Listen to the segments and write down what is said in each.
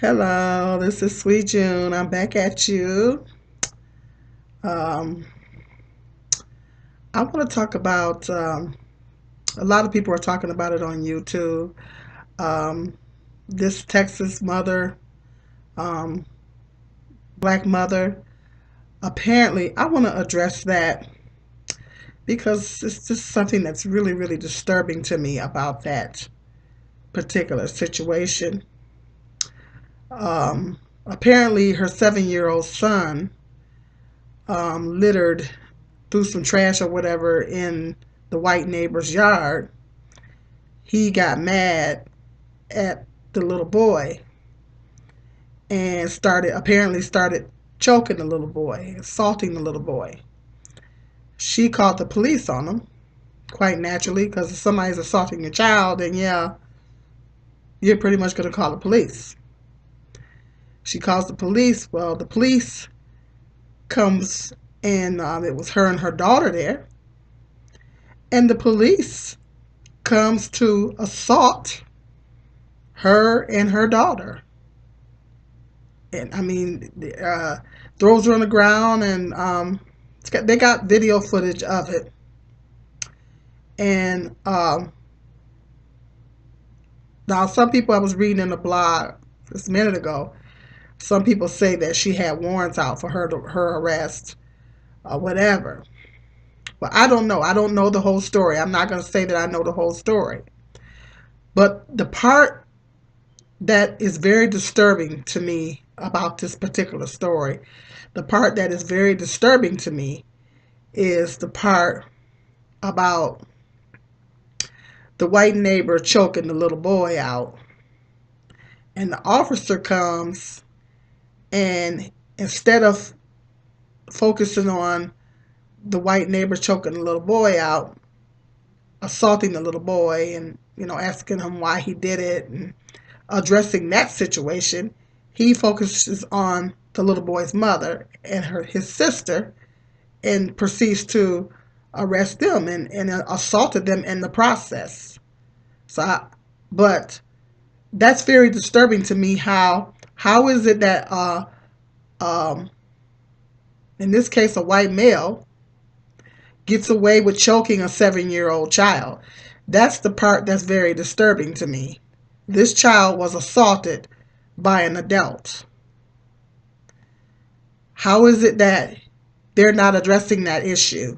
Hello, this is Sweet June. I'm back at you. Um, I want to talk about a lot of people are talking about it on YouTube. Um, this Texas mother, um, black mother. Apparently, I want to address that because it's just something that's really, really disturbing to me about that particular situation. Apparently, her 7-year old son littered, threw some trash or whatever in the white neighbor's yard. He got mad at the little boy and started choking the little boy, assaulting the little boy. She called the police on him, quite naturally, because if somebody's assaulting your child, then yeah, you're pretty much going to call the police. She calls the police. Well, the police comes, and it was her and her daughter there, and the police comes to assault her and her daughter. And I mean, throws her on the ground, and they got video footage of it. And now, some people, I was reading in the blog just a minute ago, some people say that she had warrants out for her arrest or whatever. But I don't know. I don't know the whole story. I'm not going to say that I know the whole story. But the part that is very disturbing to me about this particular story, the part that is very disturbing to me is the part about the white neighbor choking the little boy out. And the officer comes, and instead of focusing on the white neighbor choking the little boy out, assaulting the little boy, and asking him why he did it and addressing that situation, he focuses on the little boy's mother and his sister, and proceeds to arrest them and assaulted them in the process. So, but that's very disturbing to me. How is it that um, in this case a white male gets away with choking a 7-year-old child? That's the part that's very disturbing to me. This child was assaulted by an adult. How is it that they're not addressing that issue?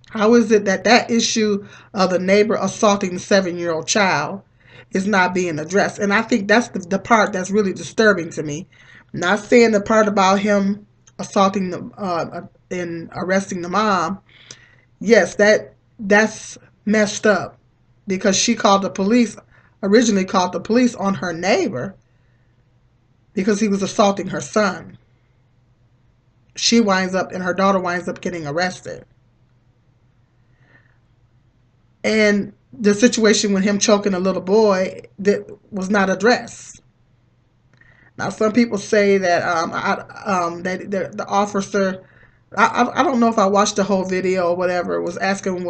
How is it that that issue of the neighbor assaulting the 7-year-old child is not being addressed? And I think that's the part that's really disturbing to me. I'm not saying the part about him assaulting the and arresting the mom. Yes, that's messed up because she called the police, originally called the police on her neighbor because he was assaulting her son. She winds up, and her daughter winds up getting arrested. And the situation with him choking a little boy that was not addressed. Now, some people say that that the officer, I don't know if I watched the whole video or whatever, was asking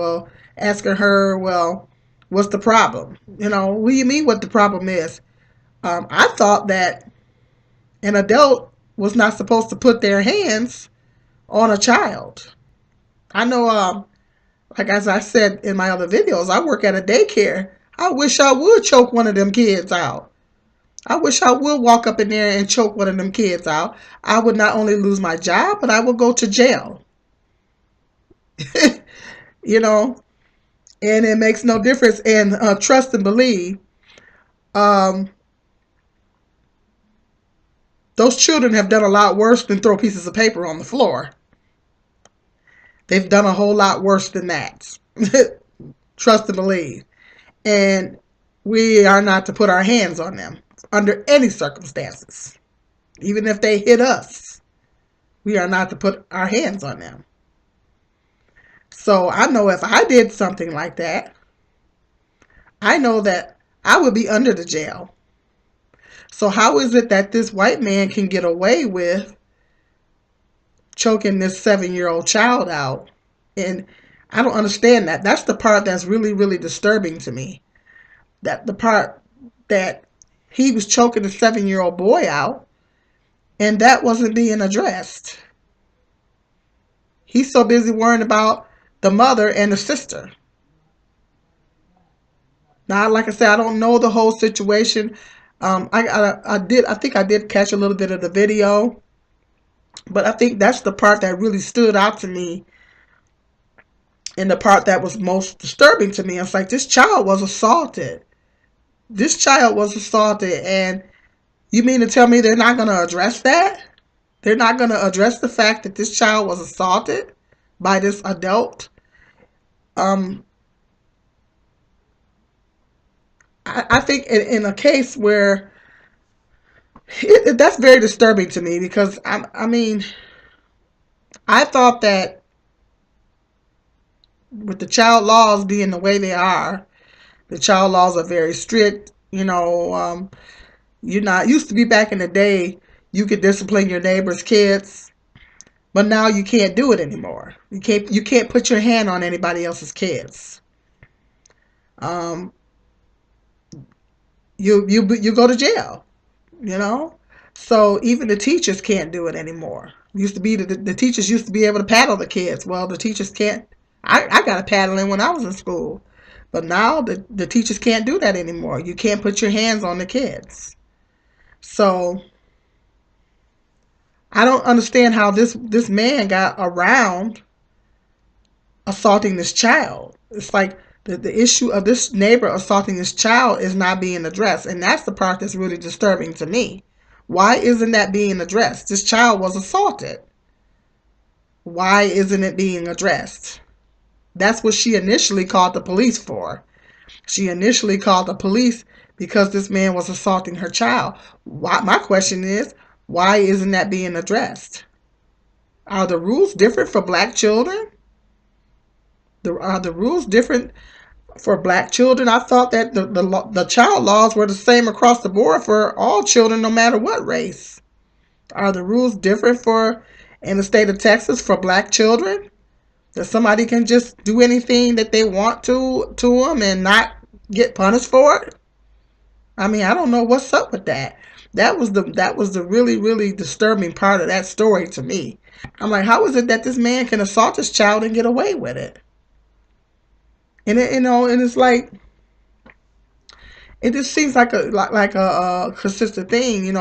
her, well, what's the problem? What do you mean what the problem is? I thought that an adult was not supposed to put their hands on a child. I know, like as I said in my other videos, I work at a daycare. I wish I would choke one of them kids out. I wish I would walk up in there and choke one of them kids out. I would not only lose my job, but I would go to jail. you know, and it makes no difference. And trust and believe, um, those children have done a lot worse than throw pieces of paper on the floor. They've done a whole lot worse than that. Trust and believe. And we are not to put our hands on them under any circumstances. Even if they hit us, we are not to put our hands on them. So I know if I did something like that, I know that I would be under the jail. So how is it that this white man can get away with choking this 7-year-old child out? And I don't understand that. That's the part that's really, really disturbing to me. That the part that he was choking a 7-year-old boy out, and that wasn't being addressed. He's so busy worrying about the mother and the sister. Now, like I said, I don't know the whole situation. I think I did catch a little bit of the video, but I think that's the part that really stood out to me, and the part that was most disturbing to me. It's like this child was assaulted. This child was assaulted, and you mean to tell me they're not going to address that? They're not going to address the fact that this child was assaulted by this adult? Um, I think in a case where that's very disturbing to me, because I mean, I thought that with the child laws being the way they are, the child laws are very strict. You're not used to be back in the day. You could discipline your neighbor's kids, but now you can't do it anymore. You can't put your hand on anybody else's kids. Um, you go to jail. You know, so even the teachers can't do it anymore. Used to be the teachers used to be able to paddle the kids. Well, the teachers can't. I got a paddling when I was in school, but now the teachers can't do that anymore. You can't put your hands on the kids. So I don't understand how this man got around assaulting this child. It's like the issue of this neighbor assaulting this child is not being addressed. And that's the part that's really disturbing to me. Why isn't that being addressed? This child was assaulted. Why isn't it being addressed? That's what she initially called the police for. She initially called the police because this man was assaulting her child. My question is, why isn't that being addressed? Are the rules different for black children? Are the rules different for black children? I thought that the child laws were the same across the board for all children, no matter what race. Are the rules different in the state of Texas for black children? That somebody can just do anything that they want to them and not get punished for it? I mean, I don't know what's up with that. That was the really, really disturbing part of that story to me. I'm like, how is it that this man can assault this child and get away with it? And it's like, it just seems like a consistent thing,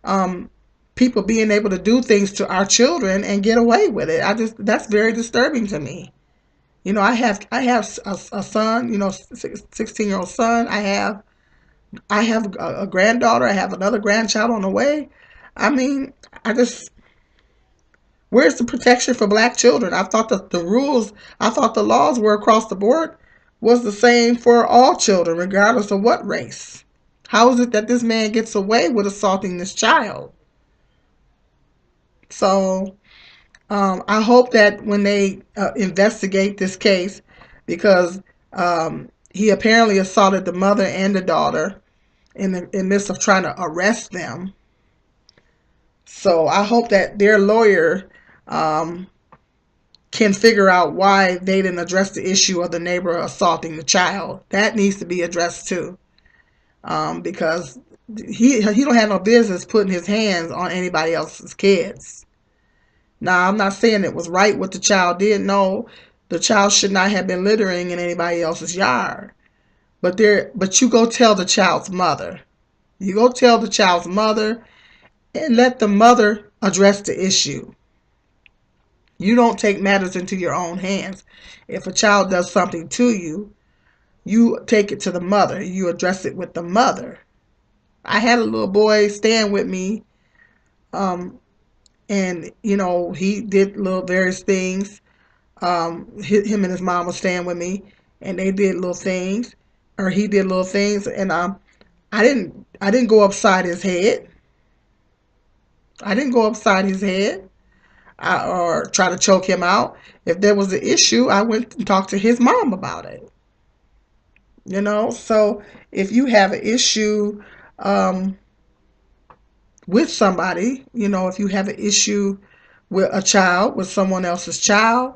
um, people being able to do things to our children and get away with it. That's very disturbing to me. I have a son, 16-year-old son. I have a granddaughter. I have another grandchild on the way. I mean, I just where's the protection for black children? I thought that I thought the laws were across the board was the same for all children, regardless of what race. How is it that this man gets away with assaulting this child? So I hope that when they investigate this case, because he apparently assaulted the mother and the daughter in the midst of trying to arrest them. So I hope that their lawyer um, can figure out why they didn't address the issue of the neighbor assaulting the child. That needs to be addressed too, because he don't have no business putting his hands on anybody else's kids. Now, I'm not saying it was right what the child did. No, the child should not have been littering in anybody else's yard. But you go tell the child's mother. You go tell the child's mother and let the mother address the issue. You don't take matters into your own hands. If a child does something to you, you take it to the mother. You address it with the mother. I had a little boy staying with me, and he did little various things. Him and his mom were staying with me, and they did little things, or he did little things, and I didn't go upside his head. I didn't go upside his head, or try to choke him out. If there was an issue, I went and talked to his mom about it. So if you have an issue um, with somebody, if you have an issue with a child, with someone else's child,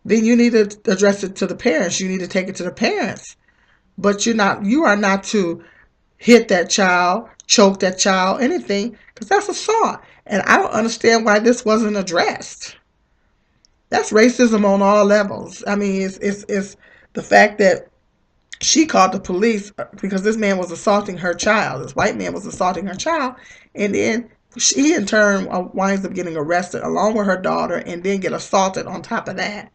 then you need to address it to the parents. You need to take it to the parents. But you are not to hit that child, choke that child, anything, because that's assault. And I don't understand why this wasn't addressed. That's racism on all levels. I mean, it's the fact that she called the police because this man was assaulting her child. This white man was assaulting her child, and then she in turn winds up getting arrested along with her daughter, and then get assaulted on top of that.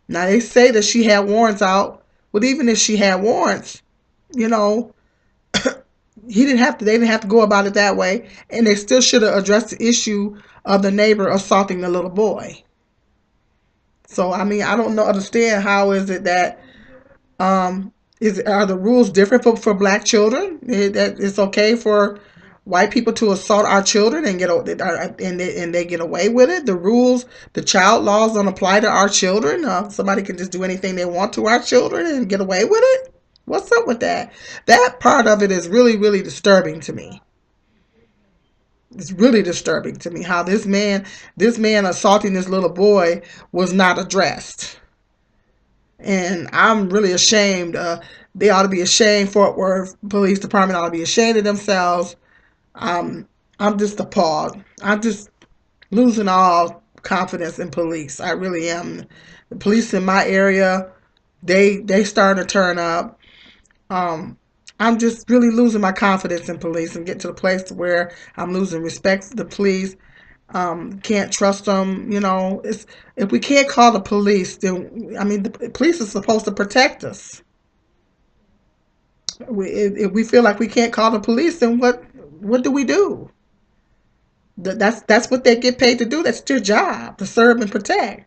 Now they say that she had warrants out, but even if she had warrants, you know, he didn't have to. They didn't have to go about it that way, and they still should have addressed the issue of the neighbor assaulting the little boy. So I mean, I don't know, understand how is it that are the rules different for black children? That it's okay for white people to assault our children and they get away with it. The rules, the child laws don't apply to our children. Somebody can just do anything they want to our children and get away with it. What's up with that? That part of it is really, really disturbing to me. It's really disturbing to me how this man assaulting this little boy was not addressed. And I'm really ashamed. They ought to be ashamed. Fort Worth Police Department ought to be ashamed of themselves. I'm just appalled. I'm just losing all confidence in police. I really am. The police in my area, they starting to turn up. Um, I'm just really losing my confidence in police and get to the place where I'm losing respect for the police. Can't trust them. It's if we can't call the police, then I mean the police is supposed to protect us. If we feel like we can't call the police, then what do we do? That's what they get paid to do. That's their job, to serve and protect.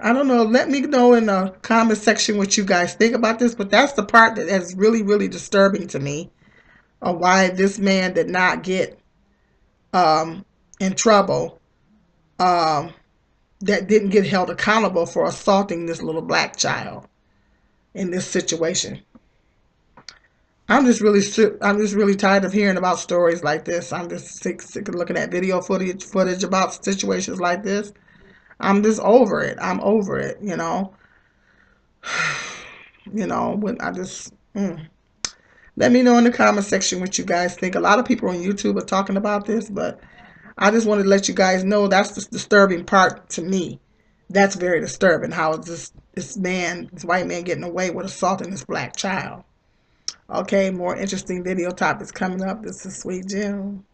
I don't know. Let me know in the comment section what you guys think about this. But that's the part that is really, really disturbing to me, of why this man did not get in trouble. Um, that didn't get held accountable for assaulting this little black child in this situation. I'm just really tired of hearing about stories like this. I'm just sick of looking at video footage about situations like this. I'm just over it. I'm over it. When I just let me know in the comment section what you guys think. A lot of people on YouTube are talking about this, but I just wanted to let you guys know that's the disturbing part to me. That's very disturbing. How is this white man, getting away with assaulting this black child? Okay, more interesting video topics coming up. This is Sweet June.